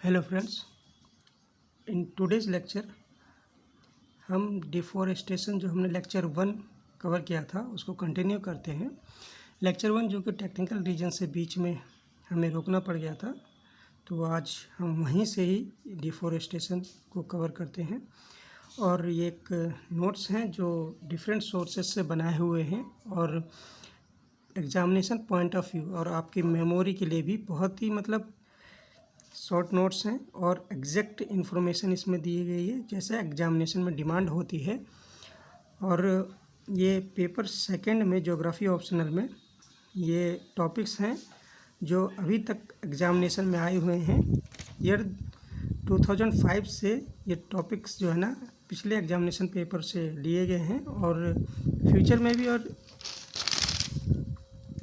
Hello friends, in today's lecture हम deforestation जो हमने लेक्चर 1 कवर किया था उसको कंटिन्यू करते हैं। लेक्चर 1 जो कि टेक्निकल रीजन से बीच में हमें रोकना पड़ गया था, तो आज हम वहीं से ही डिफॉरेस्टेशन को कवर करते हैं। और ये एक नोट्स हैं जो डिफरेंट सोर्सेज से बनाए हुए हैं और एग्जामिनेशन पॉइंट ऑफ व्यू और आपकी मेमोरी के लिए भी बहुत ही शॉर्ट नोट्स हैं और एग्जैक्ट इन्फॉर्मेशन इसमें दी गई है जैसे एग्जामिनेशन में डिमांड होती है। और ये पेपर सेकंड में ज्योग्राफी ऑप्शनल में ये टॉपिक्स हैं जो अभी तक एग्जामिनेशन में आए हुए हैं। ईयर 2005 से ये टॉपिक्स जो है ना पिछले एग्जामिनेशन पेपर से लिए गए हैं और फ्यूचर में भी, और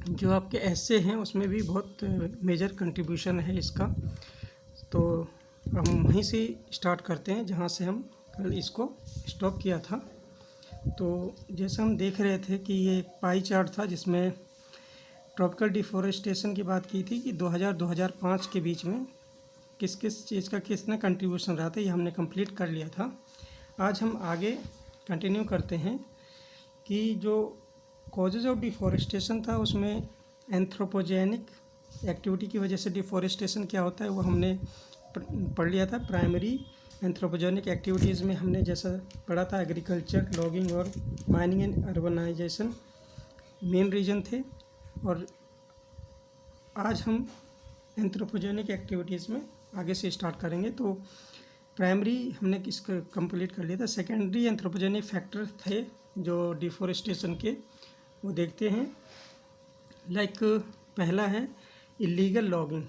जो आपके ऐसे हैं उसमें भी बहुत मेजर कंट्रीब्यूशन है इसका। तो हम वहीं से स्टार्ट करते हैं जहाँ से हम कल इसको स्टॉप किया था। तो जैसे हम देख रहे थे कि ये पाई चार्ट था जिसमें ट्रॉपिकल डिफॉरेस्टेशन की बात की थी कि 2000-2005 के बीच में किस किस चीज़ का किसने कंट्रीब्यूशन रहा था, ये हमने कंप्लीट कर लिया था। आज हम आगे कंटिन्यू करते हैं कि जो कॉजेज़ ऑफ डिफॉरेस्टेशन था उसमें एंथ्रोपोजेनिक एक्टिविटी की वजह से डिफॉरेस्टेशन क्या होता है वो हमने पढ़ लिया था। प्राइमरी एंथ्रोपोजेनिक एक्टिविटीज़ में हमने जैसा पढ़ा था एग्रीकल्चर, लॉगिंग और mining and urbanization main reason थे। और आज हम एंथ्रोपोजेनिक एक्टिविटीज़ में आगे से स्टार्ट करेंगे। तो प्राइमरी हमने किसका कंप्लीट कर लिया था। सेकेंडरी एंथ्रोपोजेनिक फैक्टर थे जो डिफॉरेस्टेशन के, वो देखते हैं। लाइक पहला है illegal logging.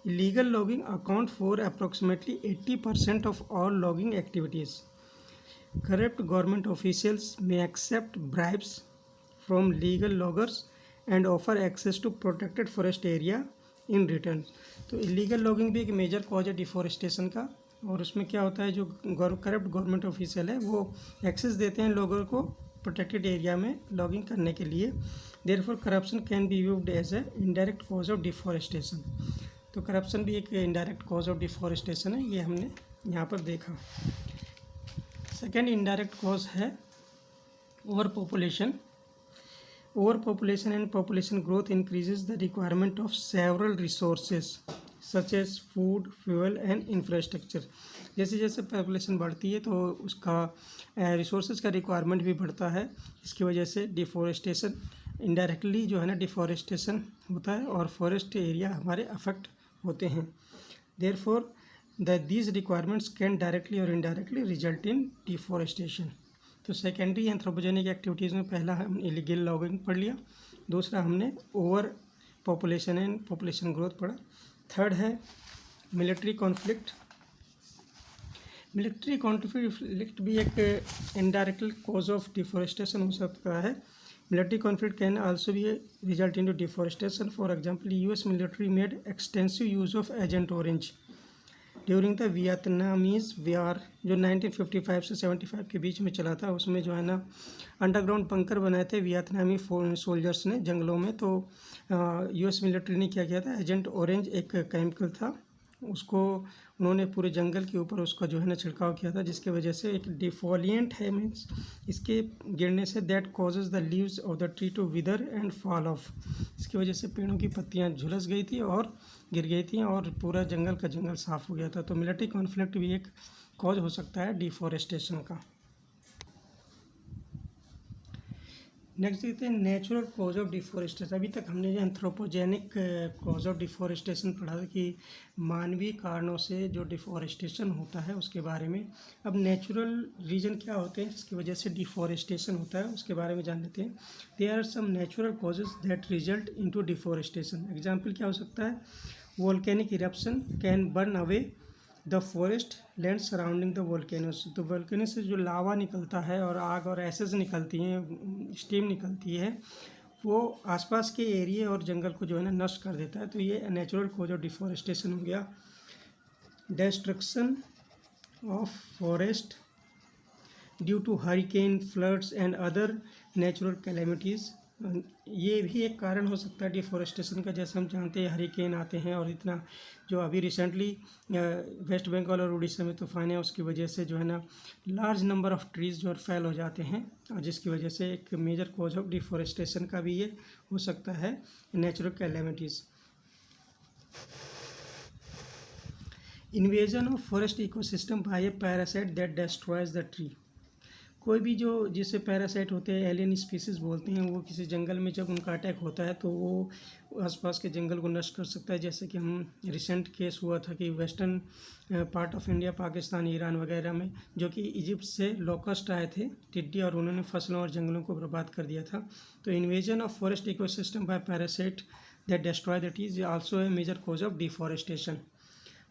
Illegal logging account for approximately 80% of all logging activities. Corrupt government officials may accept bribes from legal loggers and offer access to protected forest area in return. तो illegal logging भी एक major cause है deforestation का। और उसमें क्या होता है, जो करप्ट गवर्नमेंट ऑफिशियल है वो एक्सेस देते हैं लोगों को प्रोटेक्टेड एरिया में लॉगिंग करने के लिए। Therefore corruption can be used as a indirect cause of deforestation. तो करप्शन भी एक इनडायरेक्ट कॉज ऑफ डिफॉरेस्टेशन है, ये हमने यहाँ पर देखा। सेकेंड इनडायरेक्ट कॉज है over population. Over population and population growth increases the requirement of several resources such as food, fuel and infrastructure. जैसे जैसे पॉपुलेशन बढ़ती है तो उसका रिसोर्सेज का रिक्वायरमेंट भी बढ़ता है। इसकी वजह से डिफॉरेस्टेशन इनडायरेक्टली जो है ना डिफॉरेस्टेशन होता है और फॉरेस्ट एरिया हमारे अफेक्ट होते हैं। Therefore these requirements can directly और इनडायरेक्टली रिजल्ट इन डिफॉरेस्टेशन। तो सेकेंडरी एंथ्रोपोजेनिक एक्टिविटीज़ में पहला हम इलीगल लॉगिंग पढ़ लिया, दूसरा हमने over population and population growth पढ़ा। थर्ड है मिलिट्री कॉन्फ्लिक्ट। मिलिट्री कॉन्फ्लिक्ट भी एक इनडायरेक्ट कॉज ऑफ डिफॉरेस्टेशन हो सकता है। Military conflict can also be a result into deforestation. For example, US military made extensive use of Agent Orange during the Vietnamese War जो 1955 से 75 के बीच में चला था। उसमें जो है ना अंडरग्राउंड बंकर बनाए थे वियतनामी सोल्जर्स ने जंगलों में। तो US मिलिट्री ने क्या किया था, एजेंट ऑरेंज एक केमिकल था, उसको उन्होंने पूरे जंगल के ऊपर उसका जो है ना छिड़काव किया था, जिसके वजह से एक डिफोलिएंट है मीन्स इसके गिरने से that causes the leaves of the tree to wither and fall off. इसकी वजह से पेड़ों की पत्तियां झुलस गई थी और गिर गई थी और पूरा जंगल का जंगल साफ हो गया था। तो मिलिट्री कॉन्फ्लिक्ट भी एक कॉज हो सकता है डिफॉरेस्टेशन का। नेक्स्ट देखते हैं नेचुरल कॉज ऑफ डिफॉरेस्टेशन। अभी तक हमने जो एंथ्रोपोजेनिक कॉज ऑफ डिफॉरेस्टेशन पढ़ा था कि मानवीय कारणों से जो डिफॉरेस्टेशन होता है उसके बारे में। अब नेचुरल रीजन क्या होते हैं जिसकी वजह से डिफॉरेस्टेशन होता है उसके बारे में जान लेते हैं। There are some natural causes that result into deforestation. Example क्या हो सकता है, volcanic eruption can burn away the forest land surrounding the volcanoes. तो वोल्केनो से जो लावा निकलता है और आग और एसेस निकलती हैं, स्टीम निकलती है, वो आसपास के एरिया और जंगल को जो है ना नष्ट कर देता है। तो ये नेचुरल कॉज ऑफ डिफॉरेस्टेशन हो गया। Destruction of forest due to hurricane, floods and other natural calamities ये भी एक कारण हो सकता है डिफॉरेस्टेशन का। जैसे हम जानते हैं हरिकेन आते हैं और इतना जो अभी रिसेंटली वेस्ट बंगाल और उड़ीसा में तूफान है, उसकी वजह से जो है ना लार्ज नंबर ऑफ ट्रीज़ जो है फेल हो जाते हैं, और जिसकी वजह से एक मेजर कॉज ऑफ डिफॉरेस्टेशन का भी ये हो सकता है natural calamities. Invasion of forest ecosystem by a parasite that destroys the tree. कोई भी जो जिसे पैरासाइट होते हैं, एलियन स्पीसीज बोलते हैं, वो किसी जंगल में जब उनका अटैक होता है तो वो आसपास के जंगल को नष्ट कर सकता है। जैसे कि हम रिसेंट केस हुआ था कि western part of India, Pakistan, Iran वगैरह में, जो कि इजिप्ट से लोकस्ट आए थे टिड्डी, और उन्होंने फसलों और जंगलों को बर्बाद कर दिया था। तो invasion of forest ecosystem by parasite that destroy the trees also a major cause of deforestation.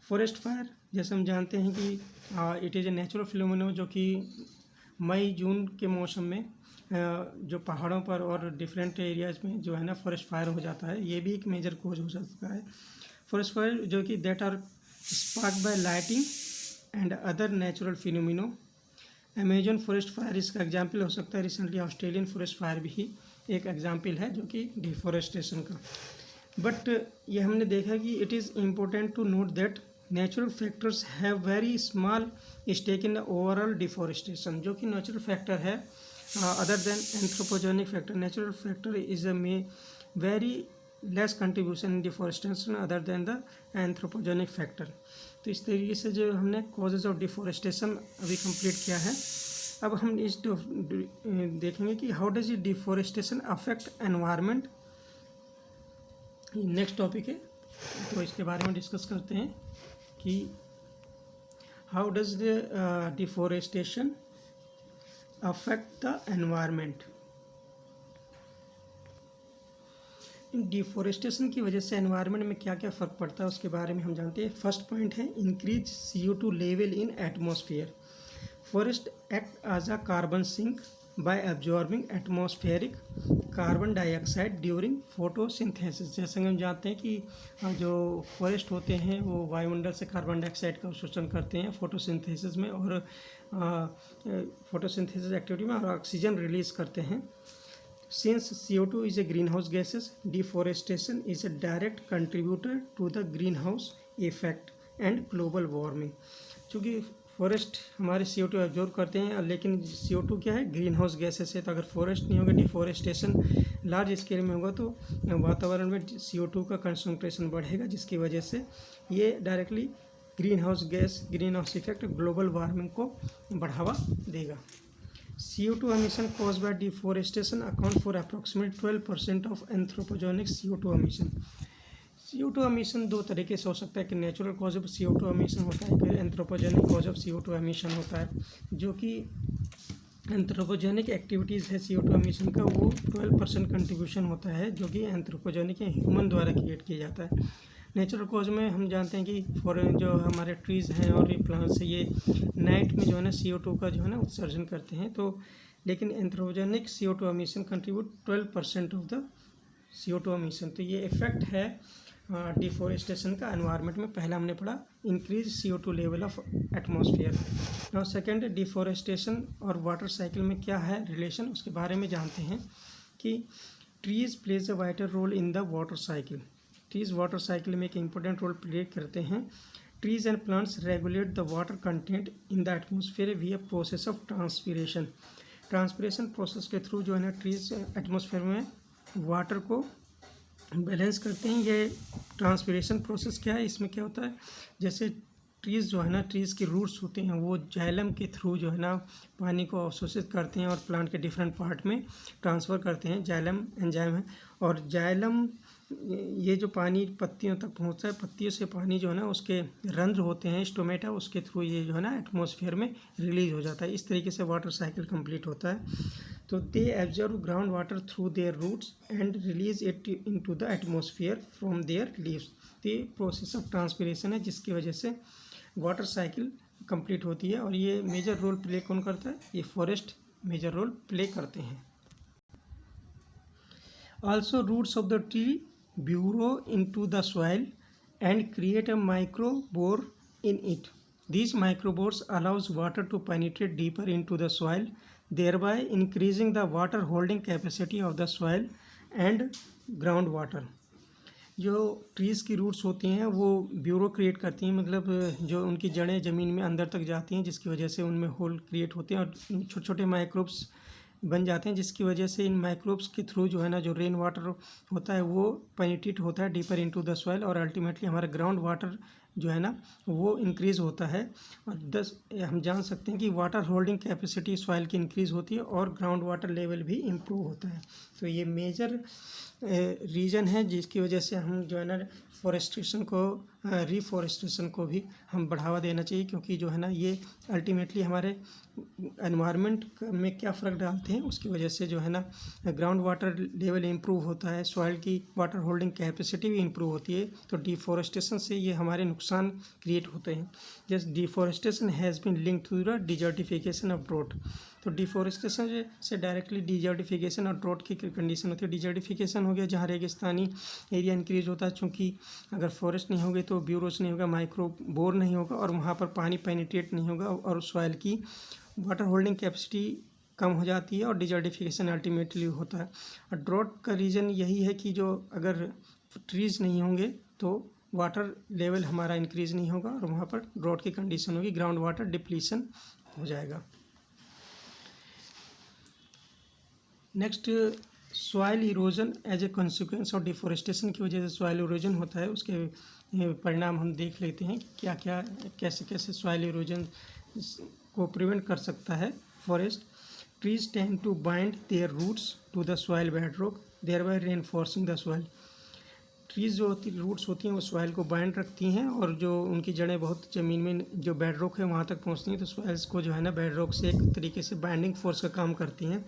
Forest fire जैसे हम जानते हैं कि it is a natural phenomena, जो कि मई जून के मौसम में जो पहाड़ों पर और डिफरेंट एरियाज़ में जो है ना फॉरेस्ट फायर हो जाता है, ये भी एक मेजर कॉज हो सकता है। फॉरेस्ट फायर जो कि that are sparked by lighting and other natural phenomena. Amazon forest fire इसका एग्जाम्पल हो सकता है। रिसेंटली ऑस्ट्रेलियन फॉरेस्ट फायर भी एक एग्जाम्पल है जो कि डिफॉरेस्टेशन का। बट ये हमने देखा कि it is important to note that natural factors have very small stake in overall deforestation. जो कि नेचुरल फैक्टर है other than anthropogenic factor, natural factor is a very less contribution in deforestation other than the anthropogenic factor. तो इस तरीके से जो हमने causes of deforestation अभी कंप्लीट किया है। अब हम इस देखेंगे कि how does it deforestation affect environment. Next topic है, तो इसके बारे में डिस्कस करते हैं कि how does the deforestation affect the environment. Deforestation की वजह से एनवायरनमेंट में क्या क्या फ़र्क पड़ता है उसके बारे में हम जानते हैं। फर्स्ट पॉइंट है increase CO2 level in atmosphere. Forest act as a carbon sink by absorbing atmospheric carbon dioxide during photosynthesis. जैसे हम जानते हैं कि जो फॉरेस्ट होते हैं वो वायुमंडल से कार्बन डाइऑक्साइड का अवशोषण करते हैं फोटोसिंथेसिस में, और फोटोसिंथेसिस एक्टिविटी में, और ऑक्सीजन रिलीज करते हैं। Since CO2 is a greenhouse gases, deforestation is a direct contributor to the greenhouse effect and global warming। चूँकि फॉरेस्ट हमारे CO2 एब्जॉर्ब करते हैं, लेकिन CO2 क्या है, ग्रीन हाउस गैसेस है। तो अगर फॉरेस्ट नहीं होगा, डिफॉरेस्टेशन लार्ज स्केल में होगा, तो वातावरण में CO2 का कंसंट्रेशन बढ़ेगा, जिसकी वजह से ये directly green house gas, green house effect, global warming को बढ़ावा देगा। CO2 emission caused by deforestation account for approximately 12% of anthropogenic CO2 emission। CO2 emission दो तरीके से हो सकता है कि natural cause of CO2 emission होता है, फिर anthropogenic cause of CO2 emission होता है। जो कि एंथ्रोपोजेनिक एक्टिविटीज़ है CO2 emission का, वो 12% कंट्रीब्यूशन होता है, जो कि एंथ्रोपोजेनिक या ह्यूमन द्वारा क्रिएट किया जाता है। नेचुरल कॉज में हम जानते हैं कि फॉर जो हमारे ट्रीज़ हैं और ये प्लांट्स हैं, ये नाइट में जो है ना CO2 का जो है ना उत्सर्जन करते हैं। तो लेकिन anthropogenic CO2 emission contribute 12% of the CO2 emission। तो ये इफेक्ट है डिफॉरेस्टेशन का एनवायरनमेंट में। पहला हमने पढ़ा increase CO2 level of atmosphere. Now second, deforestation और वाटर साइकिल में क्या है रिलेशन, उसके बारे में जानते हैं कि trees plays a vital role in the water cycle. Trees water cycle में एक इम्पोर्टेंट रोल प्ले करते हैं। Trees and plants regulate the water content in the atmosphere via process of transpiration. Transpiration process के through जो है ना trees atmosphere में water को बैलेंस करते हैं। ये ट्रांसपीरेशन प्रोसेस क्या है, इसमें क्या होता है, जैसे ट्रीज़ जो है ना, ट्रीज़ के रूट्स होते हैं, वो जाइलम के थ्रू जो है ना पानी को अवशोषित करते हैं और प्लांट के डिफरेंट पार्ट में ट्रांसफ़र करते हैं। जाइलम एंजाइम है, और जाइलम ये जो पानी पत्तियों तक पहुंचता है, पत्तियों से पानी जो है ना उसके रंध्र होते हैं स्टोमेटा, उसके थ्रू ये जो है ना एटमॉस्फेयर में रिलीज हो जाता है। इस तरीके से वाटर साइकिल कंप्लीट होता है। तो they absorb ground water through their roots and release it into the atmosphere from their leaves. तो ये प्रोसेस ऑफ ट्रांसपीरेशन है, जिसकी वजह से वाटर साइकिल कंप्लीट होती है। और ये मेजर रोल प्ले कौन करता है, ये फॉरेस्ट मेजर रोल प्ले करते हैं। Also roots of the tree burrow into the soil and create a microbore in it. These microbores allows water to penetrate deeper into the soil, thereby increasing the water holding capacity of the soil and ground water. जो trees की roots होती हैं वो bureau create करती हैं, मतलब जो उनकी जड़ें ज़मीन में अंदर तक जाती हैं, जिसकी वजह से उनमें होल क्रिएट होते हैं और छोटे छोटे माइक्रोब्स बन जाते हैं, जिसकी वजह से इन माइक्रोब्स के थ्रू जो है ना जो रेन वाटर होता है वो पेनिट्रेट होता है डीपर इनटू द सॉइल, और अल्टीमेटली हमारा ग्राउंड वाटर जो है ना वो इंक्रीज़ होता है। और हम जान सकते हैं कि वाटर होल्डिंग कैपेसिटी सॉइल की इंक्रीज़ होती है और ग्राउंड वाटर लेवल भी इम्प्रूव होता है। तो ये मेजर रीजन है जिसकी वजह से हम जो है ना फॉरेस्टेशन को रिफॉरेस्टेशन को भी हम बढ़ावा देना चाहिए, क्योंकि जो है ना ये अल्टीमेटली हमारे एनवायरनमेंट में क्या फ़र्क डालते हैं, उसकी वजह से जो है ना ग्राउंड वाटर लेवल इम्प्रूव होता है, सॉइल की वाटर होल्डिंग कैपेसिटी भी इम्प्रूव होती है। तो डिफॉरेस्टेशन से ये हमारे नुकसान क्रिएट होते हैं। जैसे deforestation has been linked to the desertification of drought. तो डिफॉरेस्टेशन से डायरेक्टली डिजर्टिफिकेशन और ड्रॉट की कंडीशन होती है। डिजर्टिफिकेशन हो गया जहाँ रेगिस्तानी एरिया इंक्रीज होता है, चूँकि अगर फॉरेस्ट नहीं होगी तो ब्यूरोज नहीं होगा, माइक्रो बोर नहीं होगा और वहाँ पर पानी पेनिट्रेट नहीं होगा और सॉइल की वाटर होल्डिंग कैपेसिटी कम हो जाती है और डिजर्टिफिकेशन अल्टीमेटली होता है। और ड्रॉट का रीज़न यही है कि जो अगर ट्रीज़ नहीं होंगे तो वाटर लेवल हमारा इंक्रीज़ नहीं होगा और वहाँ पर ड्रॉट की कंडीशन होगी, ग्राउंड वाटर डिप्लीशन हो जाएगा। Next, soil erosion as a consequence of deforestation की वजह से सॉइल इरोजन होता है, उसके परिणाम हम देख लेते हैं क्या क्या कैसे कैसे सॉइल इरोजन को प्रिवेंट कर सकता है forest. Trees tend to bind their roots to the soil bedrock thereby reinforcing the soil. Trees जो रूट्स होती हैं वो सॉइल को बाइंड रखती हैं और जो उनकी जड़ें बहुत ज़मीन में जो बेडरॉक है वहाँ तक पहुँचती हैं, तो सॉइल्स को जो है ना बेडरॉक से एक तरीके से बाइंडिंग फोर्स का काम करती हैं।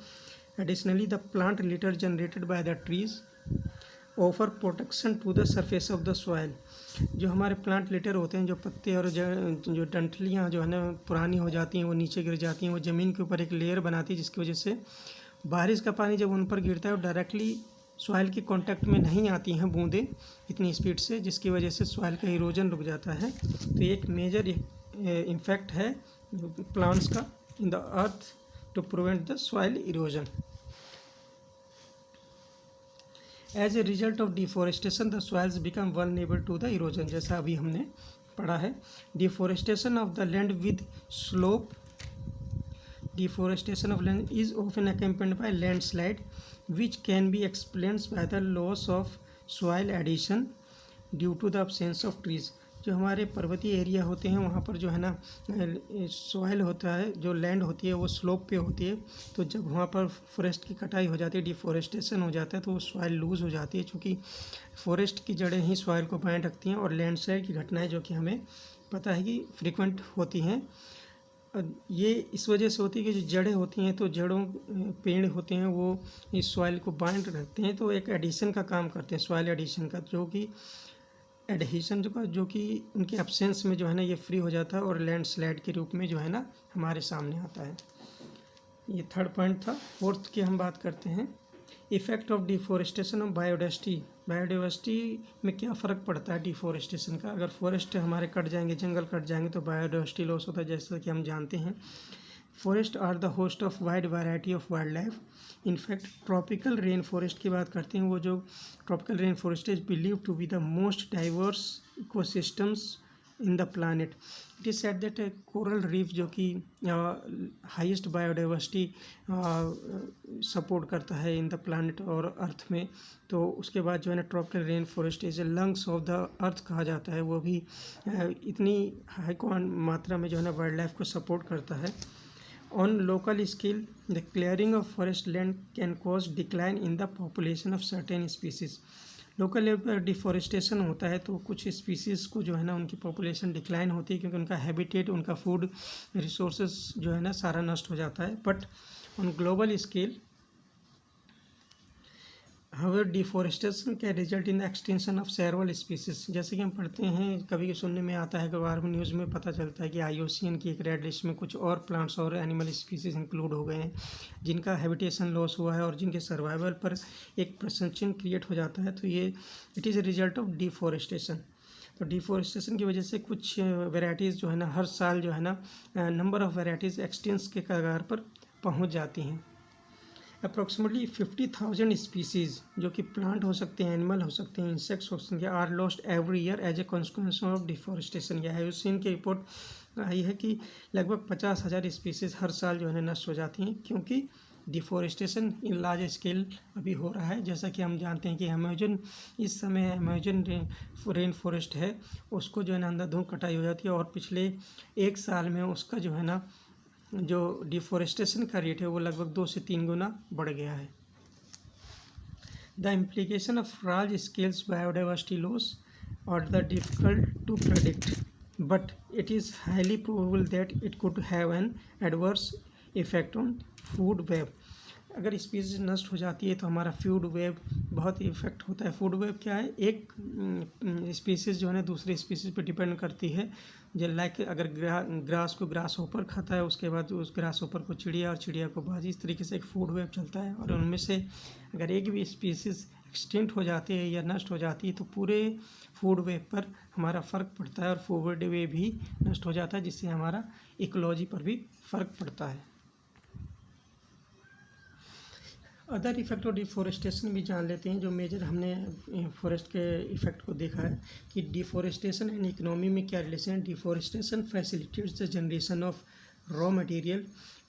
Additionally, the plant litter generated by the trees offer protection to the surface of the soil। जो हमारे प्लांट लिटर होते हैं, जो पत्ते और जो डंठलियाँ जो है ना पुरानी हो जाती हैं वो नीचे गिर जाती हैं, वो ज़मीन के ऊपर एक लेयर बनाती है, जिसकी वजह से बारिश का पानी जब उन पर गिरता है वो डायरेक्टली सॉइल के कांटेक्ट में नहीं आती हैं बूंदें इतनी स्पीड से, जिसकी वजह से सॉइल का इरोजन रुक जाता है। तो एक मेजर इम्फेक्ट है प्लांट्स का in the earth to prevent the soil erosion. As a result of deforestation, the soils become vulnerable to the erosion। जैसा अभी हमने पढ़ा है, deforestation of the land with slope, deforestation of land is often accompanied by landslide, which can be explained by the loss of soil addition due to the absence of trees। जो हमारे पर्वतीय area होते हैं वहाँ पर जो है ना सॉइल होता है, जो लैंड होती है वो स्लोप पे होती है, तो जब वहाँ पर फॉरेस्ट की कटाई हो जाती है, डिफॉरेस्टेशन हो जाता है, तो वो सॉइल लूज़ हो जाती है, क्योंकि फॉरेस्ट की जड़ें ही सॉइल को बांध रखती हैं। और लैंडस्लाइड की घटनाएं जो कि हमें पता है कि फ्रिक्वेंट होती हैं, ये इस वजह से होती है कि जो जड़ें होती हैं, तो जड़ों पेड़ होते हैं वो इस सॉइल को बांध रखते हैं, तो एक एडिशन का काम करते हैं, सॉइल एडिशन का, जो कि एडहेशन जो कि उनके एब्सेंस में जो है ना ये फ्री हो जाता है और लैंडस्लाइड के रूप में जो है ना हमारे सामने आता है। ये थर्ड पॉइंट था। फोर्थ की हम बात करते हैं, effect of deforestation of biodiversity. Biodiversity में क्या फ़र्क पड़ता है डिफॉरेस्टेशन का। अगर फॉरेस्ट हमारे कट जाएंगे, जंगल कट जाएंगे, तो बायोडाइवर्सिटी लॉस होता है, जैसा कि हम जानते हैं। Forest are the host of wide variety of wild life. In fact tropical rain forest की बात करते हैं, वो जो tropical rain forest is believe to be the most diverse ecosystems in the planet. It is said that coral reef जो कि highest biodiversity support करता है इन द प्लानट और अर्थ में, तो उसके बाद जो है ना tropical rain forest is lungs of the earth कहा जाता है, वो भी इतनी हाई मात्रा में जो है ना वाइल्ड लाइफ को सपोर्ट करता है। On local scale, the clearing of forest land can cause decline in the population of certain species। Local level पर डिफॉरेस्टेशन होता है तो कुछ स्पीसीज़ को जो है ना उनकी पॉपुलेशन डिक्लाइन होती है, क्योंकि उनका हैबिटेट, उनका फूड रिसोर्सेज जो है ना सारा नष्ट हो जाता है। But on global scale however deforestation can result in extension of several species. जैसे कि हम पढ़ते हैं, कभी सुनने में आता है, अखबार में न्यूज़ में पता चलता है कि IUCN की एक रेड लिस्ट में कुछ और प्लांट्स और एनिमल स्पीसीज इंक्लूड हो गए हैं जिनका हैबिटेशन लॉस हुआ है और जिनके सर्वाइवल पर एक प्रश्नचिन्ह क्रिएट हो जाता है। तो ये it is a result of deforestation. तो डिफॉरेस्टेशन की वजह से कुछ वेराइटीज़ जो है ना हर साल जो है ना नंबर ऑफ़ वेराइटीज़ एक्सटेंस के कगार पर पहुँच जाती हैं। अप्रॉक्सीमेटली 50,000 स्पीसीज़ जो कि प्लांट हो सकते हैं, एनिमल हो सकते हैं, इंसेक्ट्स हो सकते हैं, are lost every year as a consequence of deforestation. या हैवसीन की रिपोर्ट आई है कि लगभग 50,000 स्पीसीज़ हर साल जो है नष्ट हो जाती हैं, क्योंकि डिफॉरेस्टेशन इन लार्ज स्केल अभी हो रहा है। जैसा कि हम जानते हैं कि अमेजन इस समय अमेजन रेन फॉरेस्ट है, उसको जो है ना अंधाधुंध कटाई हो जाती है, और पिछले 1 साल में उसका जो है ना जो डिफॉरेस्टेशन का रेट है वो लगभग 2 से 3 गुना बढ़ गया है। The implication of large scales biodiversity loss और the difficult to predict, but it is highly probable that it could have an adverse effect on food web. अगर स्पीसीज नष्ट हो जाती है तो हमारा फूड वेब बहुत इफेक्ट होता है। फूड वेब क्या है? एक स्पीसीज जो है ना दूसरे स्पीसीज पर डिपेंड करती है। जो लाइक अगर ग्रास को ग्रास होपर खाता है, उसके बाद उस ग्रास होपर को चिड़िया, और चिड़िया को बाजी, इस तरीके से एक फूड वेब चलता है। और उनमें से अगर एक भी स्पीसीज एक्सटिंक्ट हो जाती है या नष्ट हो जाती है तो पूरे फूड वेब पर हमारा फ़र्क पड़ता है, और फूड वेब भी नष्ट हो जाता है, जिससे हमारा इकोलॉजी पर भी फ़र्क पड़ता है। अदर इफेक्ट ऑफ डिफॉरेस्टेशन भी जान लेते हैं। जो मेजर हमने फॉरेस्ट के इफेक्ट को देखा है कि डिफॉरेस्टेशन एंड इकोनॉमी में क्या रिलेशन है। Deforestation facilitates the generation of raw material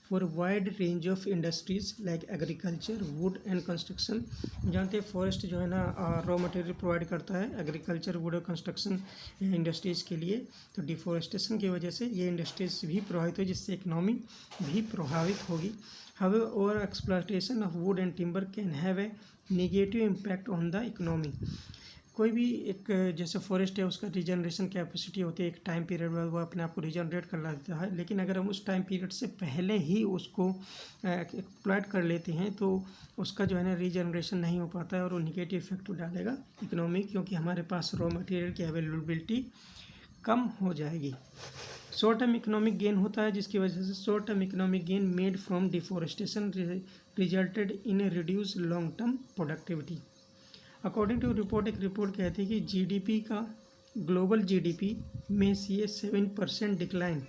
for wide range of industries like agriculture, would and construction. जानते हैं फॉरेस्ट जो है ना रॉ मटेरियल प्रोवाइड करता है एग्रीकल्चर, वुड और कंस्ट्रक्शन इंडस्ट्रीज़ के लिए। तो डिफॉरेस्टेशन की वजह से ये इंडस्ट्रीज भी प्रभावित हुई, जिससे इकोनॉमी भी प्रभावित होगी। However, over exploitation of wood and timber can have a negative impact on the economy. कोई भी एक जैसे फॉरेस्ट है उसका रीजनरेशन कैपेसिटी होती है, एक टाइम पीरियड में वो अपने आप को रीजनरेट कर लेता है। लेकिन अगर हम उस टाइम पीरियड से पहले ही उसको एक्सप्लॉइट कर लेते हैं तो उसका जो है ना रीजनरेशन नहीं हो पाता है, और वो निगेटिव इफेक्ट डालेगा इकोनॉमी, क्योंकि हमारे पास रॉ मटेरियल की अवेलेबिलिटी कम हो जाएगी। शॉर्ट टर्म इकोनॉमिक गेन होता है, जिसकी वजह से short term economic gain made from deforestation resulted in reduce long term productivity. According to report, एक रिपोर्ट कहती है कि जीडीपी का ग्लोबल जीडीपी में C A 7% decline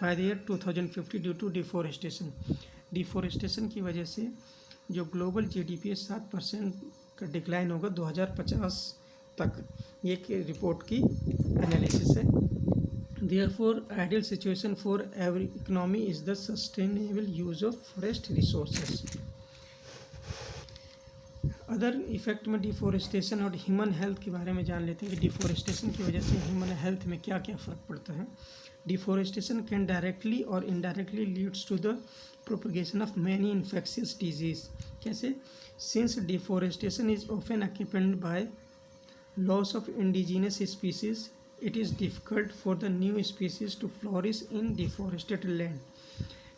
by the year 2050 due to deforestation. Deforestation की वजह से जो ग्लोबल जीडीपी है 7% का डिक्लाइन होगा 2050 तक। ये एक रिपोर्ट की एनालिसिस है। Therefore, ideal situation for every economy is the sustainable use of forest resources. Other effect में डिफॉरेस्टेशन और ह्यूमन हेल्थ के बारे में जान लेते हैं कि डिफॉरेस्टेशन की वजह से ह्यूमन हेल्थ में क्या क्या फ़र्क पड़ता है। डिफॉरेस्टेशन कैन डायरेक्टली और indirectly leads to the propagation of many infectious disease. कैसे? Since deforestation is often accompanied by loss of indigenous species, it is difficult for the new species to flourish in deforested land.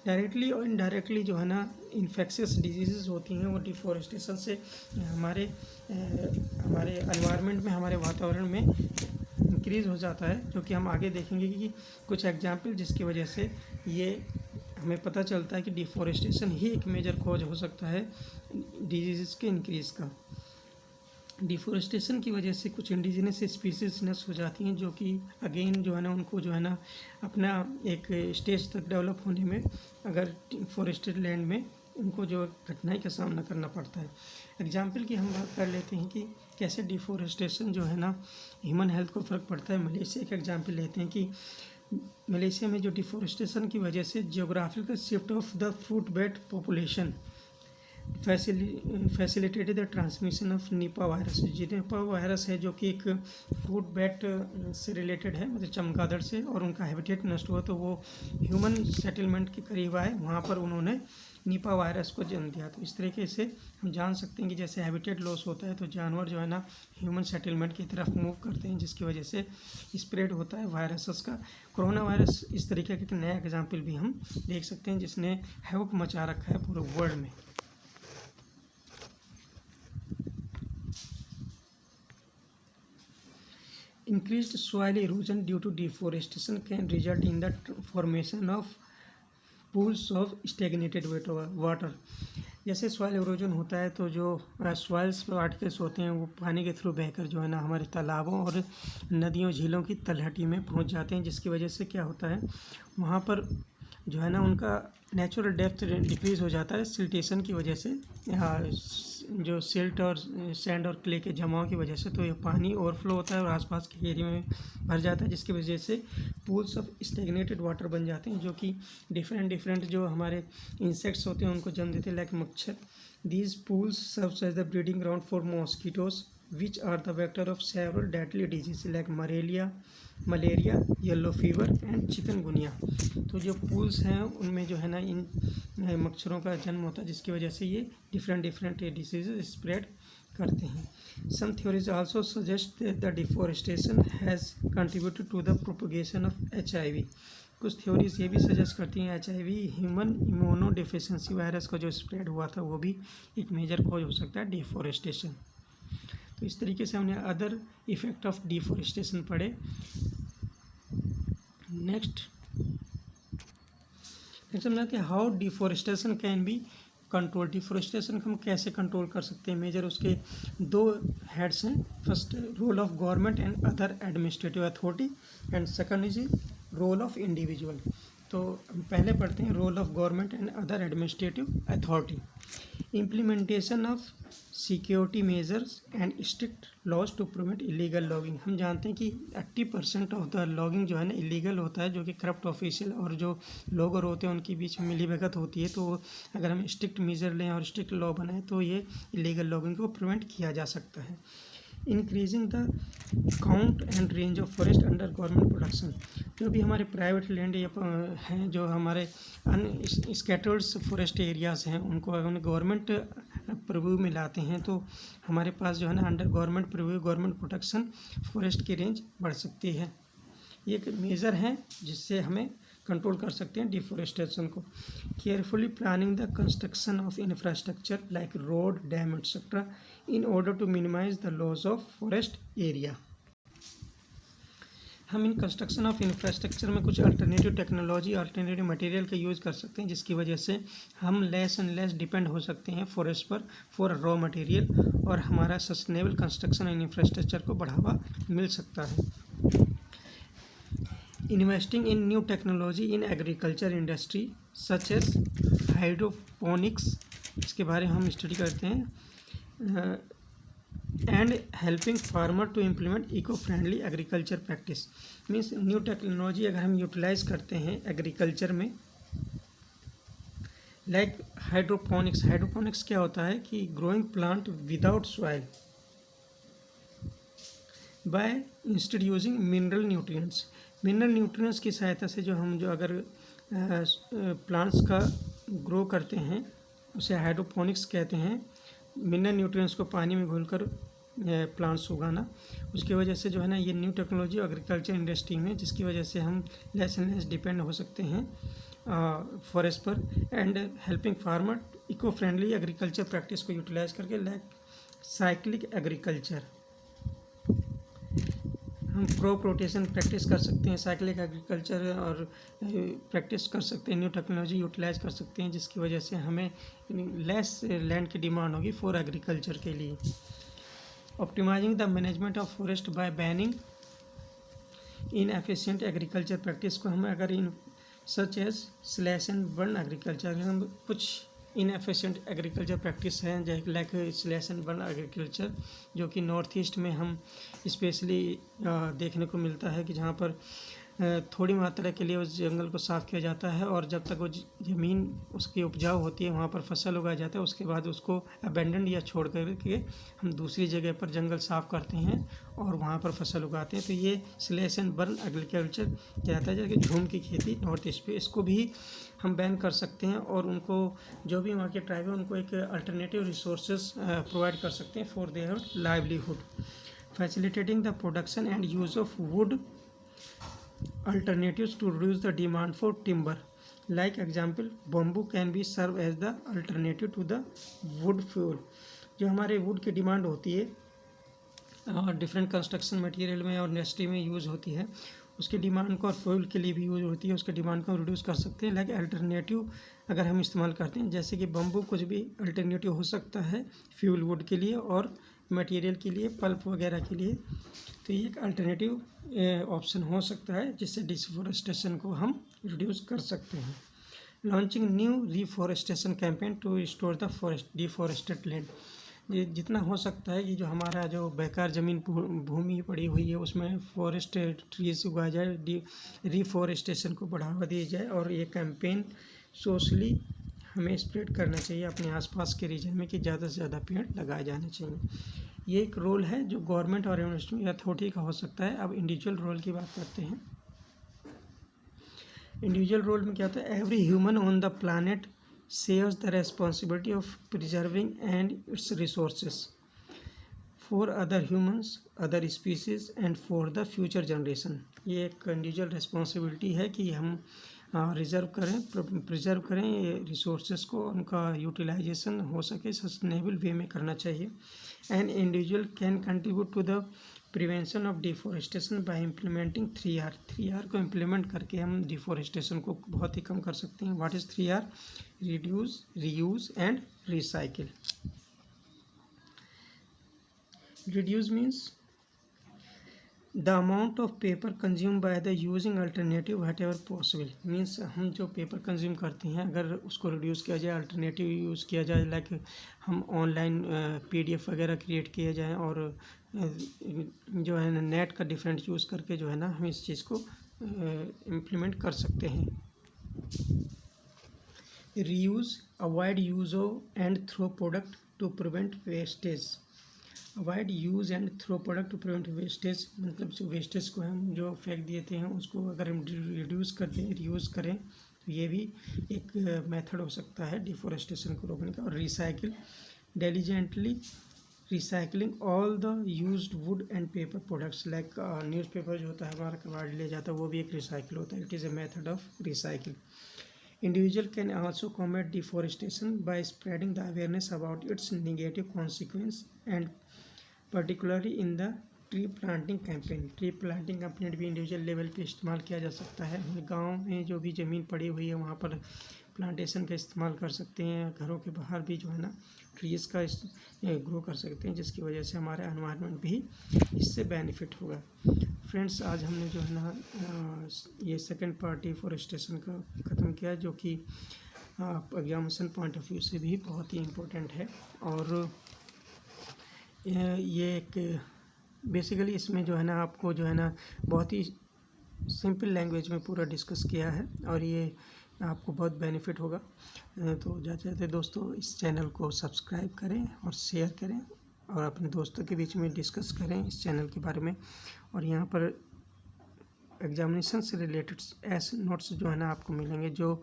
Directly और indirectly जो है ना infectious disease होती हैं वो deforestation से हमारे एनवायरनमेंट में, हमारे वातावरण में इंक्रीज़ हो जाता है, जो कि हम आगे देखेंगे कि कुछ एग्जाम्पल जिसकी वजह से ये हमें पता चलता है कि डिफॉरेस्टेशन ही एक मेजर कॉज हो सकता है डिजीज़ के इंक्रीज़ का। डिफॉरेस्टेशन की वजह से कुछ इंडिजिनस स्पीसीज नष्ट हो जाती हैं, जो कि अगेन जो है ना उनको जो है ना अपना एक स्टेज तक डेवलप होने में अगर फॉरेस्टेड लैंड में उनको जो कठिनाई का सामना करना पड़ता है। एग्जाम्पल की हम बात कर लेते हैं कि कैसे डिफॉरेस्टेशन जो है ना ह्यूमन हेल्थ को फ़र्क पड़ता है। मलेशिया एक एग्जाम्पल लेते हैं कि मलेशिया में जो डिफॉरेस्टेशन की वजह से geographical shift of the food bat population facilitated the transmission of Nipah virus. Nipah virus है जो कि एक फूड बैट से रिलेटेड है, मतलब चमगादड़ से, और उनका हैबिटेट नष्ट हुआ तो वो ह्यूमन सेटलमेंट के करीब आए, वहाँ पर उन्होंने निपा वायरस को जन्म दिया। तो इस तरीके से हम जान सकते हैं कि जैसे हैबिटेट लॉस होता है तो जानवर जो है ना ह्यूमन सेटलमेंट की तरफ मूव करते हैं, जिसकी वजह से स्प्रेड होता है वायरसेस का। कोरोना वायरस इस तरीके का एक नया एग्जाम्पल भी हम देख सकते हैं जिसने हैवक मचा रखा है पूरे वर्ल्ड में। Increased soil erosion due to deforestation can result in the formation of pools of stagnated water. जैसे सॉइल इरोजन होता है तो जो सॉइल्स पार्टिकल्स होते हैं वो पानी के थ्रू बहकर जो है ना हमारे तालाबों और नदियों, झीलों की तलहटी में पहुंच जाते हैं, जिसकी वजह से क्या होता है वहाँ पर जो है ना उनका नेचुरल डेप्थ डिक्रीज़ हो जाता है सिल्टेशन की वजह से, जो सिल्ट और सैंड और क्ले के जमाव की वजह से। तो ये पानी ओवरफ्लो होता है और आसपास के एरिया में भर जाता है, जिसकी वजह से पूल्स ऑफ स्टेगनेटेड वाटर बन जाते हैं, जो कि डिफरेंट जो हमारे इंसेक्ट्स होते हैं उनको जन्म देते हैं, लाइक मच्छर। These pools serves as the breeding ground for mosquitoes which are the vector of several deadly diseases like malaria, yellow fever and chikungunya. तो जो पूल्स हैं उनमें जो है ना इन मच्छरों का जन्म होता है, जिसकी वजह से ये डिफरेंट डिसीज़ स्प्रेड करते हैं। Some theories also suggest that the deforestation has contributed to the propagation of HIV। कुछ थ्योरीज ये भी सजेस्ट करती हैं HIV human immuno deficiency virus का जो स्प्रेड हुआ था वो भी एक मेजर कॉज हो सकता है डिफॉरेस्टेशन। तो इस तरीके से हमने अदर इफेक्ट ऑफ डिफॉरेस्टेशन पढ़े। नेक्स्ट हमने देखा how deforestation can be control. Deforestation हम कैसे कंट्रोल कर सकते हैं, मेजर उसके दो हेड्स हैं। First role of government and other administrative authority and second is role of individual. तो पहले पढ़ते हैं role of government and other administrative authority. Implementation of security measures and strict laws to prevent illegal logging. हम जानते हैं कि 80% of the logging जो है ना इलीगल होता है, जो कि करप्ट ऑफिशियल और जो लोगर होते हैं उनके बीच में मिलीभगत होती है। तो अगर हम स्ट्रिक्ट मेजर लें और स्ट्रिक्ट लॉ बनाएं तो ये इलीगल लॉगिंग को प्रिवेंट किया जा सकता है। Increasing the count and range of forest under government production. जो भी हमारे प्राइवेट लैंड हैं, जो हमारे स्कैटर्ड फॉरेस्ट एरियाज़ हैं, उनको अगर हम गवर्नमेंट प्रिव्यू में लाते हैं तो हमारे पास जो है ना under government preview government protection forest की रेंज बढ़ सकती है। ये एक मेज़र है जिससे हमें कंट्रोल कर सकते हैं डिफॉरेस्टेशन को। Carefully planning the construction of infrastructure like road, dam etcetera in order to minimize the loss of forest area. हम इन कंस्ट्रक्शन ऑफ इंफ्रास्ट्रक्चर में कुछ अल्टरनेटिव टेक्नोलॉजी, अल्टरनेटिव मटेरियल का यूज़ कर सकते हैं, जिसकी वजह से हम लेस एंड लेस डिपेंड हो सकते हैं फॉरेस्ट पर फॉर रॉ मटेरियल, और हमारा सस्टेनेबल कंस्ट्रक्शन एंड इंफ्रास्ट्रक्चर को बढ़ावा मिल सकता है। Investing in new technology in agriculture industry such as hydroponics, इसके बारे में हम स्टडी करते हैं। And helping farmer to implement eco friendly agriculture practice. Means new technology अगर हम यूटिलाइज करते हैं एग्रीकल्चर में, लाइक हाइड्रोपोनिक्स। हाइड्रोपोनिक्स क्या होता है कि growing plant without soil by instead using mineral nutrients. Mineral nutrients की सहायता से जो अगर प्लांट्स का ग्रो करते हैं उसे हाइड्रोपोनिक्स कहते हैं। मिनरल न्यूट्रिएंट्स को पानी में घोलकर प्लांट्स उगाना, उसकी वजह से जो है ना ये न्यू टेक्नोलॉजी एग्रीकल्चर इंडस्ट्री में, जिसकी वजह से हम लेस एंड लेस डिपेंड हो सकते हैं फॉरेस्ट पर। And helping farmer eco friendly agriculture practice को यूटिलाइज करके, लाइक साइक्लिक एग्रीकल्चर। हम क्रॉप रोटेशन प्रैक्टिस कर सकते हैं, साइक्लिक एग्रीकल्चर और प्रैक्टिस कर सकते हैं, न्यू टेक्नोलॉजी यूटिलाइज कर सकते हैं, जिसकी वजह से हमें लेस लैंड की डिमांड होगी फॉर एग्रीकल्चर के लिए। Optimising the management of forest by banning in efficient agriculture practice को हम अगर in such as slash and burn agriculture, हम कुछ इनएफिशिएंट एग्रीकल्चर प्रैक्टिस हैं जैसे like slash and burn agriculture, जो कि नॉर्थ ईस्ट में हम स्पेशली देखने को मिलता है कि जहाँ पर थोड़ी मात्रा के लिए उस जंगल को साफ़ किया जाता है, और जब तक वो ज़मीन उसकी उपजाऊ होती है वहाँ पर फसल उगाया जाता है, उसके बाद उसको अबेंडन या छोड़ करके हम दूसरी जगह पर जंगल साफ़ करते हैं और वहाँ पर फसल उगाते हैं। तो ये स्लैश एंड बर्न एग्रीकल्चर कहता है, जैसे झूम की खेती नॉर्थ ईस्ट पे, इसको भी हम बैन कर सकते हैं और उनको जो भी वहाँ के ट्राइब है उनको एक अल्टरनेटिव रिसोर्सेज प्रोवाइड कर सकते हैं for their livelihood. Facilitating the production and use of would alternatives to reduce the demand for timber, like example bamboo can be serve as the alternative to the wood fuel। जो हमारे would की demand होती है और different construction material में और industry में use होती है, उसकी डिमांड को और फ्यूल के लिए भी यूज़ होती है, उसकी डिमांड को रिड्यूस कर सकते हैं। लाइक अल्टरनेटिव अगर हम इस्तेमाल करते हैं, जैसे कि बम्बू कुछ भी अल्टरनेटिव हो सकता है फ्यूल वुड के लिए और मटेरियल के लिए, पल्प वगैरह के लिए। तो ये एक अल्टरनेटिव ऑप्शन हो सकता है जिससे डिफॉरेस्टेशन को हम रिड्यूस कर सकते हैं। Launching new reforestation campaign to restore the deforested land. ये जितना हो सकता है, ये जो हमारा जो बेकार ज़मीन भूमि पड़ी हुई है उसमें फॉरेस्ट ट्रीज उगाया जाए, रिफॉरेस्टेशन को बढ़ावा दिया जाए, और ये कैंपेन सोशली हमें स्प्रेड करना चाहिए अपने आसपास के रीजन में कि ज़्यादा से ज़्यादा पेड़ लगाए जाने चाहिए। ये एक रोल है जो गवर्नमेंट और यूनिवर्सिटी अथॉरिटी का हो सकता है। अब इंडिविजुअल रोल की बात करते हैं। इंडिविजुअल रोल में क्या होता है? Every human on the planet shares the responsibility of preserving and it's resources for other humans, other species and for the future generation. ये एक इंडिविजुअल रेस्पॉन्सिबिलिटी है कि हम प्रिजर्व करें रिसोर्सेज को, उनका यूटिलाइजेशन हो सके सस्टेनेबल वे में करना चाहिए। An individual can contribute to the prevention of deforestation by implementing 3R। 3R को इम्प्लीमेंट करके हम डिफॉरेस्टेशन को बहुत ही कम कर सकते हैं। What is 3R? Reduce, reuse and recycle. Reduce means the amount of paper consume by the using alternative what ever possible. Means हम जो पेपर कंज्यूम करते हैं अगर उसको रिड्यूस किया जाए, अल्टरनेटिव यूज़ किया जाए, लाइक हम ऑनलाइन PDF वगैरह क्रिएट किया जाए, और जो है नेट का डिफरेंट यूज़ करके जो है ना हम इस चीज़ को इम्प्लीमेंट कर सकते हैं। Reuse, avoid use of and throw product to prevent wastage. Avoid use and throw product to prevent wastage, मतलब जो वेस्टेज को हम जो फेंक देते हैं उसको अगर हम रिड्यूस कर दें, रीयूज़ करें, तो ये भी एक मेथड हो सकता है डिफॉरेस्टेशन को रोकने का। और recycle, diligently recycling all the used would and paper products, like newspaper जो होता है हमारा कबाड़ ले जाता है वो भी एक रिसाइकिल होता है। It is a method of recycle. Individual can also combat deforestation by spreading the awareness about its negative consequence and particularly in the tree planting campaign. Tree planting campaign भी इंडिविजुअल लेवल पे इस्तेमाल किया जा सकता है। गांव में जो भी ज़मीन पड़ी हुई है वहाँ पर प्लांटेशन का इस्तेमाल कर सकते हैं। घरों के बाहर भी जो है ना ट्रीज़ का ग्रो कर सकते हैं, जिसकी वजह से हमारा एनवायरनमेंट भी इससे बेनिफिट होगा। फ्रेंड्स, आज हमने जो है ना ये सेकंड पार्ट डिफॉरेस्टेशन का ख़त्म किया, जो कि एग्जामिनेशन पॉइंट ऑफ व्यू से भी बहुत ही इम्पोर्टेंट है। और ये एक बेसिकली इसमें जो है ना आपको जो है ना बहुत ही सिंपल लैंग्वेज में पूरा डिस्कस किया है, और ये आपको बहुत बेनिफिट होगा। तो जाते जाते दोस्तों इस चैनल को सब्सक्राइब करें और शेयर करें, और अपने दोस्तों के बीच में डिस्कस करें इस चैनल के बारे में। और यहाँ पर एग्जामिनेशन से रिलेटेड ऐसे नोट्स जो है ना आपको मिलेंगे जो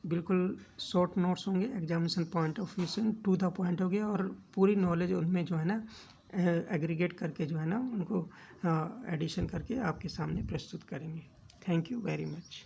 बिल्कुल शॉर्ट नोट्स होंगे, एग्जामिनेशन पॉइंट ऑफ व्यू से टू द पॉइंट हो गया, और पूरी नॉलेज उनमें जो है ना एग्रीगेट करके जो है ना उनको एडिशन करके आपके सामने प्रस्तुत करेंगे। Thank you very much.